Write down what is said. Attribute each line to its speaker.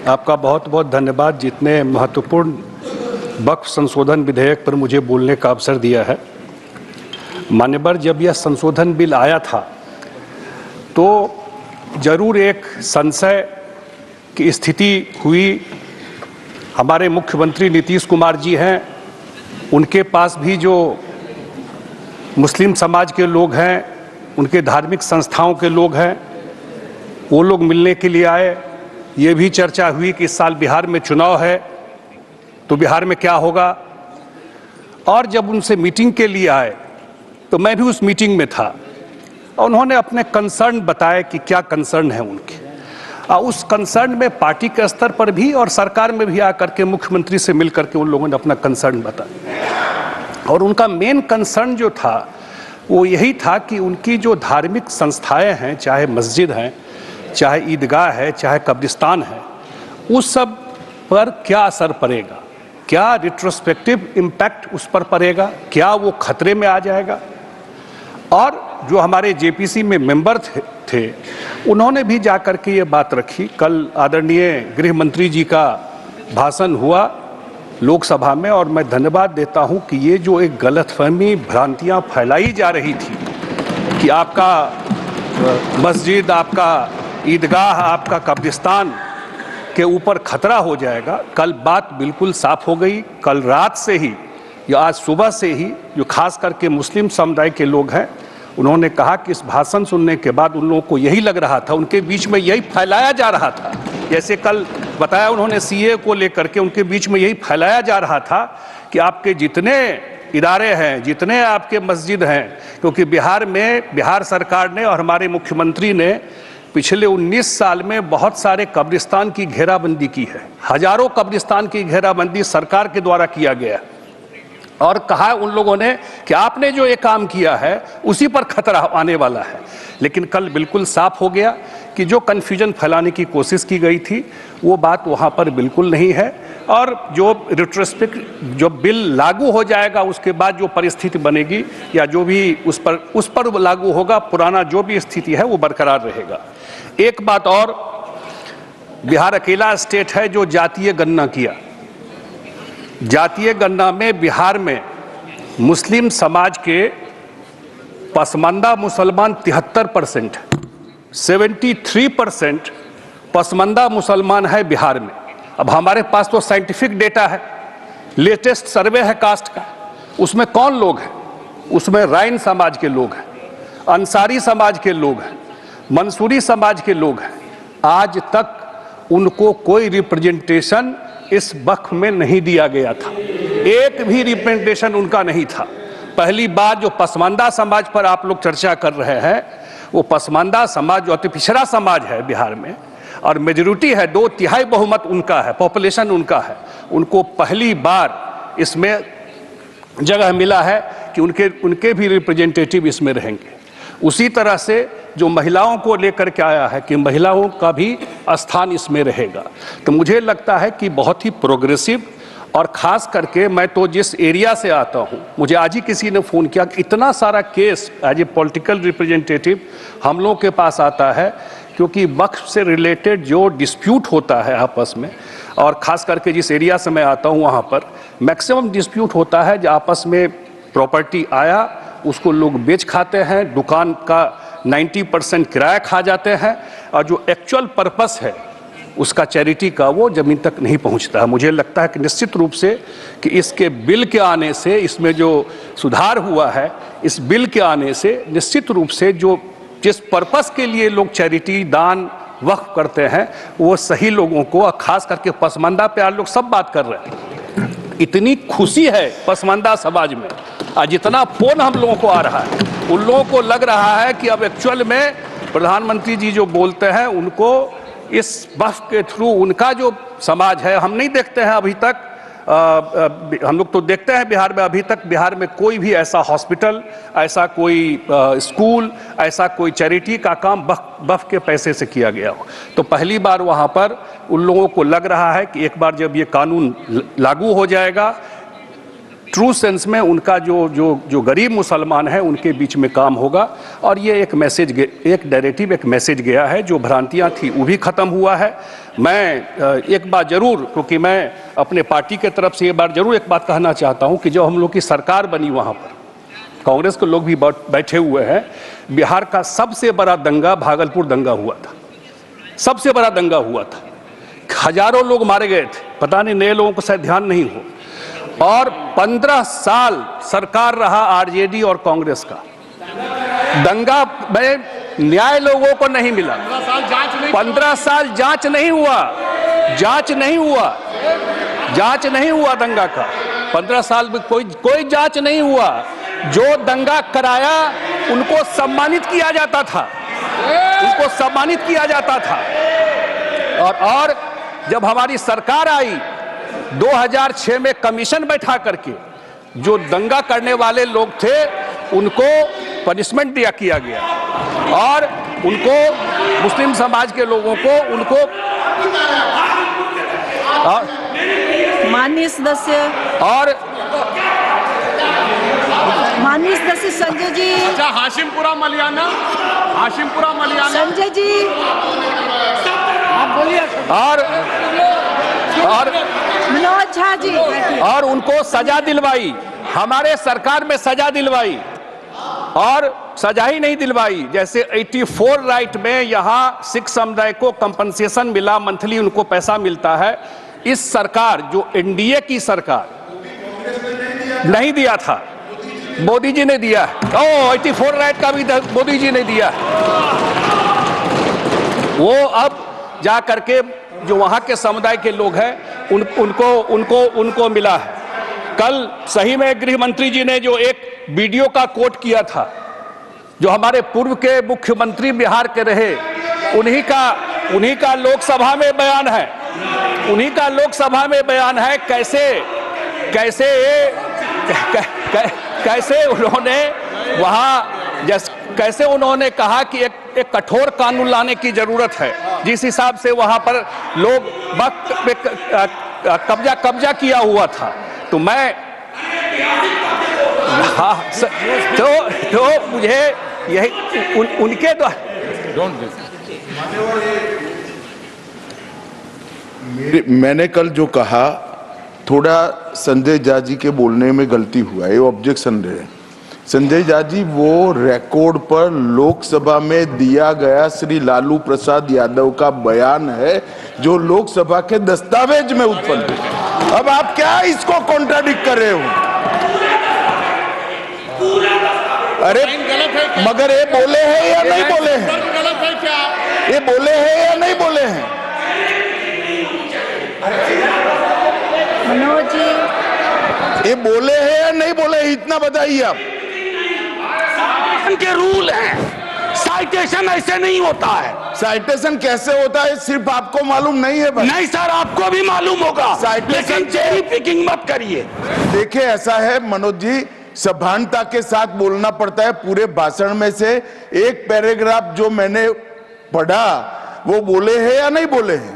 Speaker 1: आपका बहुत बहुत धन्यवाद जितने महत्वपूर्ण वक्फ संशोधन विधेयक पर मुझे बोलने का अवसर दिया है। मान्यवर, जब यह संशोधन बिल आया था तो जरूर एक संशय की स्थिति हुई। हमारे मुख्यमंत्री नीतीश कुमार जी हैं, उनके पास भी जो मुस्लिम समाज के लोग हैं, उनके धार्मिक संस्थाओं के लोग हैं, वो लोग मिलने के लिए आए। ये भी चर्चा हुई कि इस साल बिहार में चुनाव है तो बिहार में क्या होगा। और जब उनसे मीटिंग के लिए आए तो मैं भी उस मीटिंग में था और उन्होंने अपने कंसर्न बताए कि क्या कंसर्न है उनके। उस कंसर्न में पार्टी के स्तर पर भी और सरकार में भी आकर के मुख्यमंत्री से मिल करके उन लोगों ने अपना कंसर्न बताया। और उनका मेन कंसर्न जो था वो यही था कि उनकी जो धार्मिक संस्थाएं हैं, चाहे मस्जिद हैं, चाहे ईदगाह है, चाहे कब्रिस्तान है, उस सब पर क्या असर पड़ेगा, क्या रिट्रोस्पेक्टिव इम्पैक्ट उस पर पड़ेगा, क्या वो खतरे में आ जाएगा। और जो हमारे जेपीसी में मेंबर थे उन्होंने भी जाकर के ये बात रखी। कल आदरणीय गृह मंत्री जी का भाषण हुआ लोकसभा में और मैं धन्यवाद देता हूं कि ये जो एक गलतफहमी, भ्रांतियां फैलाई जा रही थी कि आपका मस्जिद, आपका ईदगाह, आपका कब्रिस्तान के ऊपर खतरा हो जाएगा, कल बात बिल्कुल साफ हो गई। कल रात से ही या आज सुबह से ही जो खास करके मुस्लिम समुदाय के लोग हैं, उन्होंने कहा कि इस भाषण सुनने के बाद उन लोगों को यही लग रहा था, उनके बीच में यही फैलाया जा रहा था, जैसे कल बताया उन्होंने सीए को लेकर के, उनके बीच में यही फैलाया जा रहा था कि आपके जितने इदारे हैं, जितने आपके मस्जिद हैं, क्योंकि बिहार में बिहार सरकार ने और हमारे मुख्यमंत्री ने पिछले 19 साल में बहुत सारे कब्रिस्तान की घेराबंदी की है। हजारों कब्रिस्तान की घेराबंदी सरकार के द्वारा किया गया और कहा उन लोगों ने कि आपने जो ये काम किया है उसी पर खतरा आने वाला है। लेकिन कल बिल्कुल साफ हो गया कि जो कन्फ्यूजन फैलाने की कोशिश की गई थी वो बात वहाँ पर बिल्कुल नहीं है। और जो रिट्रोस्पेक्ट जो बिल लागू हो जाएगा उसके बाद जो परिस्थिति बनेगी या जो भी उस पर लागू होगा, पुराना जो भी स्थिति है वो बरकरार रहेगा। एक बात और, बिहार अकेला स्टेट है जो जातीय गणना किया। जातीय गणना में बिहार में मुस्लिम समाज के पसमानदा मुसलमान 73%, 73% पसमानदा मुसलमान है बिहार में। अब हमारे पास तो साइंटिफिक डेटा है, लेटेस्ट सर्वे है कास्ट का, उसमें कौन लोग हैं? उसमें राइन समाज के लोग हैं, अंसारी समाज के लोग हैं, मंसूरी समाज के लोग हैं। आज तक उनको कोई रिप्रेजेंटेशन इस वक्फ में नहीं दिया गया था, एक भी रिप्रेजेंटेशन उनका नहीं था। पहली बार जो पसमानदा समाज पर आप लोग चर्चा कर रहे हैं, वो पसमानदा समाज जो अति पिछड़ा समाज है बिहार में और मेजॉरिटी है, 2/3 बहुमत उनका है, पॉपुलेशन उनका है, उनको पहली बार इसमें जगह मिला है कि उनके भी रिप्रेजेंटेटिव इसमें रहेंगे। उसी तरह से जो महिलाओं को लेकर के आया है कि महिलाओं का भी स्थान इसमें रहेगा। तो मुझे लगता है कि बहुत ही प्रोग्रेसिव, और ख़ास करके मैं तो जिस एरिया से आता हूँ, मुझे आज ही किसी ने फ़ोन किया कि इतना सारा case as a political representative हम लोगों के पास आता है, क्योंकि वक्फ से रिलेटेड जो डिस्प्यूट होता है आपस में, और ख़ास करके जिस एरिया से मैं आता हूँ वहाँ पर मैक्सिमम डिस्प्यूट होता है जो आपस में प्रॉपर्टी आया उसको लोग बेच खाते हैं, दुकान का 90% किराया खा जाते हैं और जो एक्चुअल पर्पस है उसका चैरिटी का वो ज़मीन तक नहीं पहुंचता है। मुझे लगता है कि निश्चित रूप से कि इसके बिल के आने से, इसमें जो सुधार हुआ है, इस बिल के आने से निश्चित रूप से जो जिस पर्पस के लिए लोग चैरिटी, दान, वक्फ करते हैं वो सही लोगों को, खास करके पसमानदा पे आप लोग सब बात कर रहे हैं। इतनी खुशी है पसमानदा समाज में, आज जितना फोन हम लोगों को आ रहा है, उन लोगों को लग रहा है कि अब एक्चुअल में प्रधानमंत्री जी जो बोलते हैं उनको इस वक्फ के थ्रू उनका जो समाज है, हम नहीं देखते हैं अभी तक, हम लोग तो देखते हैं बिहार में, अभी तक बिहार में कोई भी ऐसा हॉस्पिटल, ऐसा कोई स्कूल, ऐसा कोई चैरिटी का काम वक्फ के पैसे से किया गया हो। तो पहली बार वहाँ पर उन लोगों को लग रहा है कि एक बार जब ये कानून लागू हो जाएगा, ट्रू सेंस में उनका जो गरीब मुसलमान है उनके बीच में काम होगा। और ये एक मैसेज, एक डायरेक्टिव, एक मैसेज गया है, जो भ्रांतियां थी वो भी ख़त्म हुआ है। मैं एक बात जरूर, क्योंकि मैं अपने पार्टी के तरफ से ये बात जरूर एक बात कहना चाहता हूं कि जो हम लोग की सरकार बनी वहां पर कांग्रेस के लोग भी बैठे हुए हैं, बिहार का सबसे बड़ा दंगा भागलपुर दंगा हुआ था, सबसे बड़ा दंगा हुआ था, हजारों लोग मारे गए थे, पता नहीं नए लोगों को शायद ध्यान नहीं हो। और 15 साल सरकार रहा आरजेडी और कांग्रेस का, दंगा में न्याय लोगों को नहीं मिला, 15 साल जांच नहीं हुआ, जांच नहीं हुआ दंगा का, 15 साल में कोई जांच नहीं हुआ। जो दंगा कराया उनको सम्मानित किया जाता था, उनको सम्मानित किया जाता था। और जब हमारी सरकार आई 2006 में कमीशन बैठा करके जो दंगा करने वाले लोग थे उनको पनिशमेंट दिया किया गया और उनको मुस्लिम समाज के लोगों को उनको
Speaker 2: माननीय सदस्य संजय जी।
Speaker 3: अच्छा, हाशिमपुरा मलियाना
Speaker 2: संजय जी आप बोलिए।
Speaker 1: और
Speaker 2: मनोज झा जी
Speaker 1: और उनको सजा दिलवाई, हमारे सरकार में सजा दिलवाई और सजा ही नहीं दिलवाई। जैसे 84 राइट में यहाँ सिख समुदाय को कंपनसेशन मिला, मंथली उनको पैसा मिलता है। इस सरकार जो एनडीए की सरकार नहीं दिया था, मोदी जी ने दिया। 84 राइट का भी मोदी जी ने दिया। वो अब जा करके जो वहां के समुदाय के लोग हैं उनको मिला है। कल सही में गृह मंत्री जी ने जो एक वीडियो का कोट किया था, जो हमारे पूर्व के मुख्यमंत्री बिहार के रहे, उन्हीं का लोकसभा में बयान है, उन्हीं का लोकसभा में बयान है। कैसे उन्होंने वहां कैसे उन्होंने कहा कि एक कठोर कानून लाने की जरूरत है, जिस हिसाब से वहां पर लोग वक्त पे कब्जा किया हुआ था। तो मैं तो मुझे यही उनके द्वारा
Speaker 4: मैंने कल जो कहा, थोड़ा संजय झा जी के बोलने में गलती हुआ, ये ऑब्जेक्शन रहे। संजय झा जी वो रिकॉर्ड पर लोकसभा में दिया गया श्री लालू प्रसाद यादव का बयान है जो लोकसभा के दस्तावेज में उत्पन्न है। अब आप क्या इसको कॉन्ट्राडिक्ट कर रहे हो? अरे मगर ये बोले हैं या नहीं बोले हैं? ये बोले हैं या नहीं बोले हैं?
Speaker 2: मनोज जी
Speaker 4: ये बोले हैं या नहीं बोले, इतना बताइए आप।
Speaker 5: के रूल है, साइटेशन ऐसे नहीं होता है।
Speaker 4: साइटेशन कैसे होता है सिर्फ आपको मालूम नहीं है?
Speaker 5: नहीं सर, आपको भी मालूम होगा, लेकिन चेरी पिकिंग मत करिए।
Speaker 4: देखिए ऐसा है मनोज जी, सभानता के साथ बोलना पड़ता है। पूरे भाषण में से एक पैराग्राफ जो मैंने पढ़ा वो बोले हैं या नहीं बोले हैं?